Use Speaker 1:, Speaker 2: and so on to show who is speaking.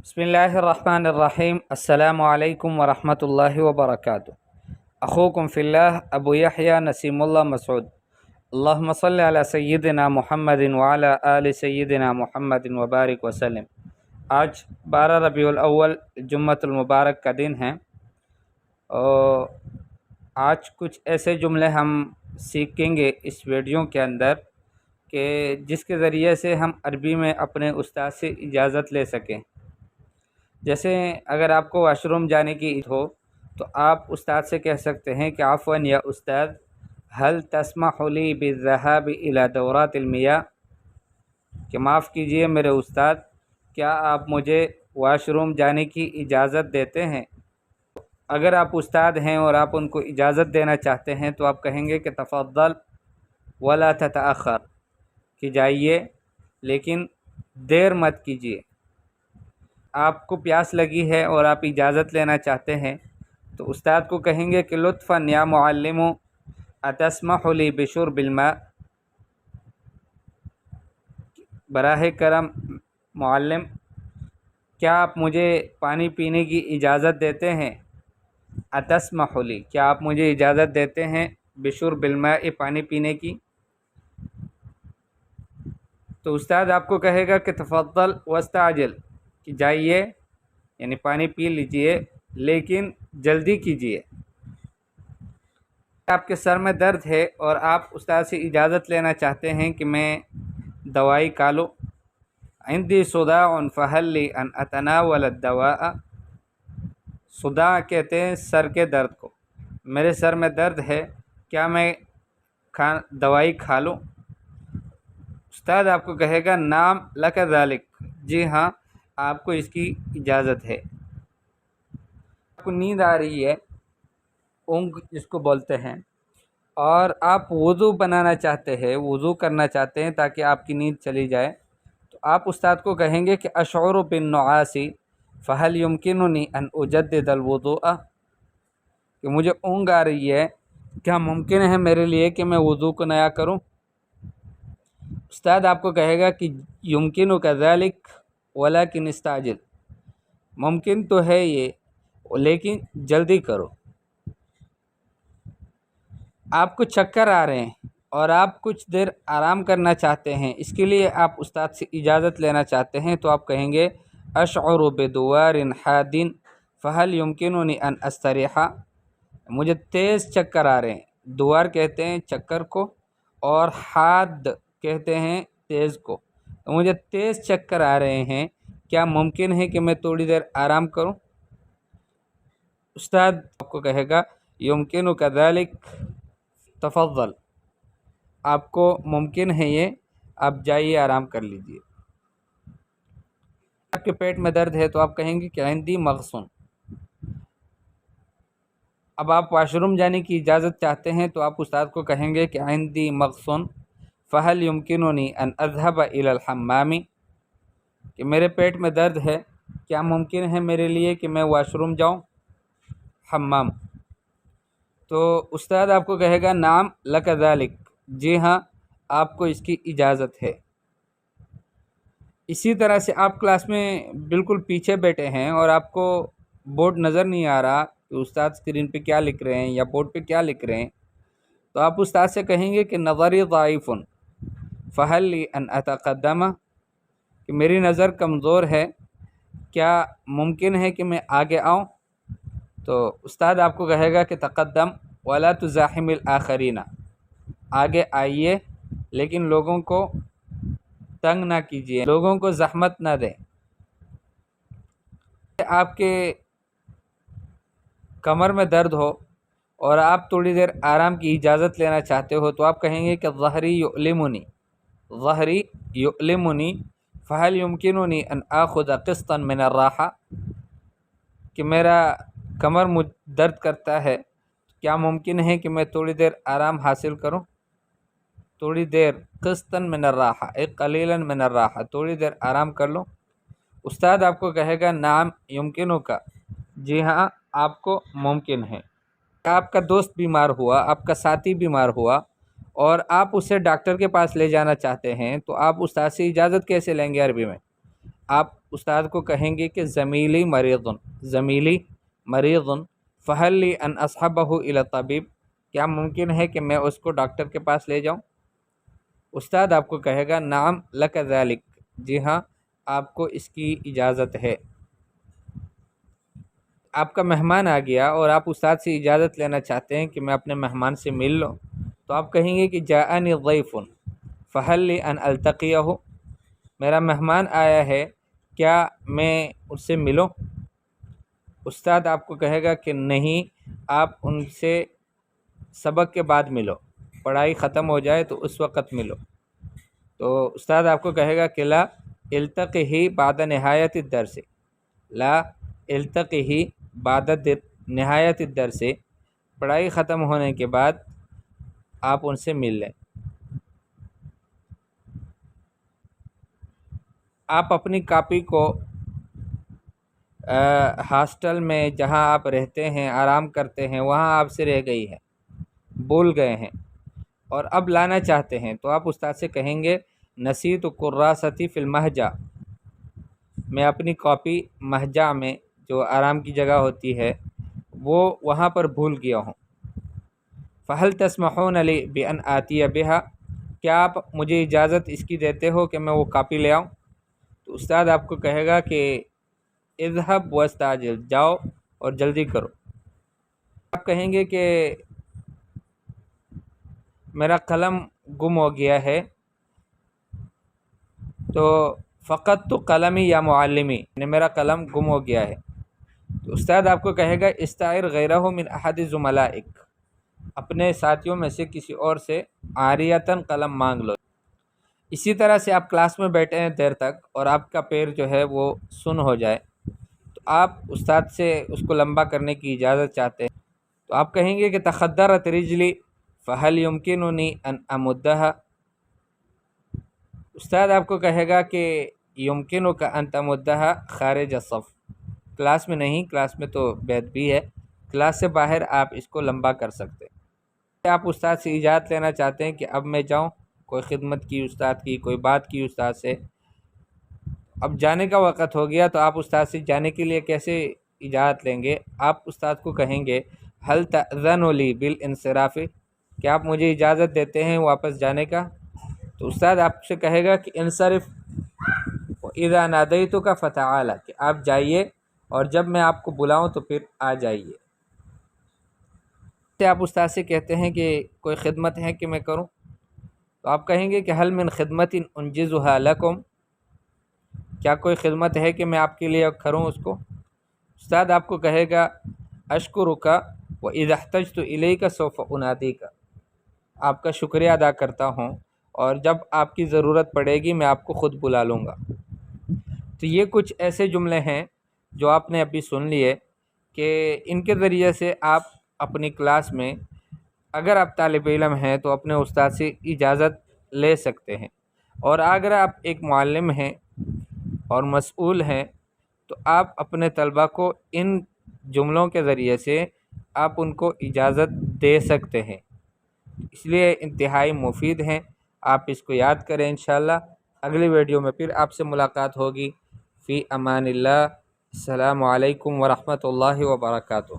Speaker 1: बिस्मिल्लाहिर्रहमानिर्रहीम। अस्सलामु अलैकुम वरहमतुल्लाहि वबरकातुहू। अखूकुम फ़िल्लाह अबू यहया नसीमुल्लाह मसूद। अल्लाहुम्मा सल्लि अला सय्यिदिना मुहम्मदिन व अला आलि सय्यिदिना मुहम्मदिन व बारिक वसल्लम। आज 12 रबीउल अव्वल जुम्मतुल मुबारक का दिन है और आज कुछ ऐसे जुमले हम सीखेंगे इस वीडियो के अंदर कि जिसके ज़रिए से हम अरबी में अपने उस्ताद से इजाज़त ले सकें। जैसे अगर आपको वाशरूम जाने की हो तो आप उस्ताद से कह सकते हैं कि आफ़वन या उस्ताद हल तस्महु ली बिज़्ज़हाबि इला दौरातिल मियाह, कि माफ़ कीजिए मेरे उस्ताद, क्या आप मुझे वाशरूम जाने की इजाज़त देते हैं। अगर आप उस्ताद हैं और आप उनको इजाज़त देना चाहते हैं तो आप कहेंगे कि तफ़द्दल वला ततअख़र, कि जाइए लेकिन देर मत कीजिए। आपको प्यास लगी है और आप इजाज़त लेना चाहते हैं तो उस्ताद को कहेंगे कि लुत्फ़न या मुअल्लिमु अतस्महु ली बिशुर्बिल मा, बराह करम मुअल्लिम, क्या आप मुझे पानी पीने की इजाज़त देते हैं। अतस्महु ली, क्या आप मुझे इजाज़त देते हैं बिशुर्बिल मा, पानी पीने की। तो उस्ताद आपको कहेगा कि तफ़द्दल वस्ताजिल, कि जाइए यानी पानी पी लीजिए लेकिन जल्दी कीजिए। आपके सर में दर्द है और आप उस्ताद से इजाज़त लेना चाहते हैं कि मैं दवाई खा लूँ। इंदी सुदाउन फहल ली अन अतनावल दवा, सुदा कहते हैं सर के दर्द को। मेरे सर में दर्द है, क्या मैं दवाई खा लूँ। उस्ताद आपको कहेगा नाम लक ज़ालिक, जी हाँ आपको इसकी इजाज़त है। आपको नींद आ रही है, ऊँघ जिसको बोलते हैं, और आप वुज़ू बनाना चाहते हैं, वुज़ू करना चाहते हैं ताकि आपकी नींद चली जाए, तो आप उस्ताद को कहेंगे कि अशउरु बिन नुआसी फ़हल युमकिनुनी अन उजद्दिदल वुज़ूअ, कि मुझे ऊँघ आ रही है, क्या मुमकिन है मेरे लिए कि मैं वुज़ू को नया करूँ। उस्ताद आपको कहेगा कि युमकिनु कज़ालिक वलाकिन इस्ताजिल, मुमकिन तो है ये लेकिन जल्दी करो। आपको चक्कर आ रहे हैं और आप कुछ देर आराम करना चाहते हैं, इसके लिए आप उस्ताद से इजाज़त लेना चाहते हैं, तो आप कहेंगे अशउरु बिदुवारिन हादिन फ़हल युमकिनुनी अन अस्तरिहा, मुझे तेज़ चक्कर आ रहे हैं। दुआर कहते हैं चक्कर को और हाद कहते हैं तेज़ को, तो मुझे तेज़ चक्कर आ रहे हैं, क्या मुमकिन है कि मैं थोड़ी देर आराम करूं। उस्ताद आपको कहेगा युमकिनु कज़ालिक तफ़द्दल, आपको मुमकिन है ये, आप जाइए आराम कर लीजिए। आपके पेट में दर्द है तो आप कहेंगे कि इंदी मग़सून। अब आप वाशरूम जाने की इजाज़त चाहते हैं तो आप उस्ताद को कहेंगे कि इंदी मग़सून फ़हल युमकिनुनी अन अज़हब इलल हम्मामी, कि मेरे पेट में दर्द है, क्या मुमकिन है मेरे लिए कि मैं वाशरूम जाऊं, हम्माम। तो उस्ताद आपको कहेगा नाम लक ज़ालिक, जी हाँ आपको इसकी इजाज़त है। इसी तरह से आप क्लास में बिल्कुल पीछे बैठे हैं और आपको बोर्ड नज़र नहीं आ रहा कि उस्ताद स्क्रीन पे क्या लिख रहे हैं या बोर्ड पे क्या लिख रहे हैं, तो आप उस्ताद से कहेंगे कि नज़री ज़ाइफ़ुन फ़हल ली अन अतक़द्दम, कि मेरी नज़र कमज़ोर है, क्या मुमकिन है कि मैं आगे आऊँ। तो उस्ताद आपको कहेगा कि तक़द्दम वला तुज़ाहिमिल आखरीना, आगे आइए लेकिन लोगों को तंग ना कीजिए, लोगों को ज़हमत ना दें। आपके कमर में दर्द हो और आप थोड़ी देर आराम की इजाज़त लेना चाहते हो तो आप कहेंगे कि ज़हरी युअलिमुनी फ़हल युमकिनुनी अन आख़ुज़ क़िस्तन मिनर राहा, कि मेरा कमर मुझ दर्द करता है, क्या मुमकिन है कि मैं थोड़ी देर आराम हासिल करूं। थोड़ी देर क़िस्तन मिनर राहा, एक क़लीलन मिनर राहा, थोड़ी देर आराम कर लो। उस्ताद आपको कहेगा नाम युमकिनु का, जी हाँ आपको मुमकिन है। आपका दोस्त बीमार हुआ, आपका साथी बीमार हुआ और आप उसे डॉक्टर के पास ले जाना चाहते हैं, तो आप उस्ताद से इजाज़त कैसे लेंगे अरबी में। आप استاد کو کہیں گے کہ زمیلی مریضن فہل لی ان اصحبہ الی الطبیب، کیا ممکن ہے کہ میں اس کو ڈاکٹر کے پاس لے جاؤں؟ استاد آپ کو کہے گا نعم لک ذالک، جی ہاں آپ کو اس کی اجازت ہے۔ آپ کا مہمان آ گیا اور آپ استاد سے اجازت لینا چاہتے ہیں کہ میں اپنے مہمان سے مل لوں، تو آپ کہیں گے کہ جاءنی ضیف فہل لی ان التقیہ، میرا مہمان آیا ہے، کیا میں اس سے ملوں؟ استاد آپ کو کہے گا کہ نہیں، آپ ان سے سبق کے بعد ملو، پڑھائی ختم ہو جائے تو اس وقت ملو۔ تو استاد آپ کو کہے گا کہ لا التقی بعد نہایت الدرس، لا التقی بعد نہایت الدرس، پڑھائی ختم ہونے کے بعد آپ ان سے مل لیں۔ آپ اپنی کاپی کو ہاسٹل میں جہاں آپ رہتے ہیں، آرام کرتے ہیں، وہاں آپ سے رہ گئی ہے، بھول گئے ہیں اور اب لانا چاہتے ہیں، تو آپ استاد سے کہیں گے نسیت کراستي فی المہجہ، میں اپنی کاپی مہجہ میں جو آرام کی جگہ ہوتی ہے وہ وہاں پر بھول گیا ہوں۔ فہل تسمحون لی بان آتی بہا، کیا آپ مجھے اجازت اس کی دیتے ہو کہ میں وہ کاپی لے آؤں؟ تو استاد آپ کو کہے گا کہ اذهب واستعجل، جاؤ اور جلدی کرو۔ آپ کہیں گے کہ میرا قلم گم ہو گیا ہے، تو فقط تو قلمی یا معلمی، یعنی میرا قلم گم ہو گیا ہے، تو استاد آپ کو کہے گا استعر غیرہ من احد زملائک، اپنے ساتھیوں میں سے کسی اور سے عاریۃً قلم مانگ لو۔ اسی طرح سے آپ کلاس میں بیٹھے ہیں دیر تک اور آپ کا پیر جو ہے وہ سن ہو جائے، تو آپ استاد سے اس کو لمبا کرنے کی اجازت چاہتے ہیں، تو آپ کہیں گے کہ تخدرت رجلی فہل یمکننی ان امدھا، استاد آپ کو کہے گا کہ یمکنک ان تمدھا خارج الصف، کلاس میں نہیں، کلاس میں تو بے ادبی ہے، کلاس سے باہر آپ اس کو لمبا کر سکتے ہیں۔ آپ استاد سے اجازت لینا چاہتے ہیں کہ اب میں جاؤں، کوئی خدمت کی استاد کی، کوئی بات کی استاد سے، اب جانے کا وقت ہو گیا، تو آپ استاد سے جانے کے لیے کیسے اجازت لیں گے؟ آپ استاد کو کہیں گے هل تأذن لی بالانصراف، کیا آپ مجھے اجازت دیتے ہیں واپس جانے کا؟ تو استاد آپ سے کہے گا کہ انصرف اذا نادیتک فتعال، کہ آپ جائیے اور جب میں آپ کو بلاؤں تو پھر آ جائیے۔ آپ استاد سے کہتے ہیں کہ کوئی خدمت ہے کہ میں کروں، تو آپ کہیں گے کہ حل من خدمت انجزها لکم، کیا کوئی خدمت ہے کہ میں آپ کے لیے کروں اس کو؟ استاد آپ کو کہے گا اشکرک واذا احتجت الیک سوف انادیک، آپ کا شکریہ ادا کرتا ہوں اور جب آپ کی ضرورت پڑے گی میں آپ کو خود بلا لوں گا۔ تو یہ کچھ ایسے جملے ہیں جو آپ نے ابھی سن لیے کہ ان کے ذریعے سے آپ اپنی کلاس میں اگر آپ طالب علم ہیں تو اپنے استاد سے اجازت لے سکتے ہیں، اور اگر آپ ایک معلم ہیں اور مسئول ہیں تو آپ اپنے طلبہ کو ان جملوں کے ذریعے سے آپ ان کو اجازت دے سکتے ہیں، اس لیے انتہائی مفید ہیں، آپ اس کو یاد کریں۔ انشاءاللہ اگلی ویڈیو میں پھر آپ سے ملاقات ہوگی۔ فی امان اللہ، السلام علیکم ورحمۃ اللہ وبرکاتہ۔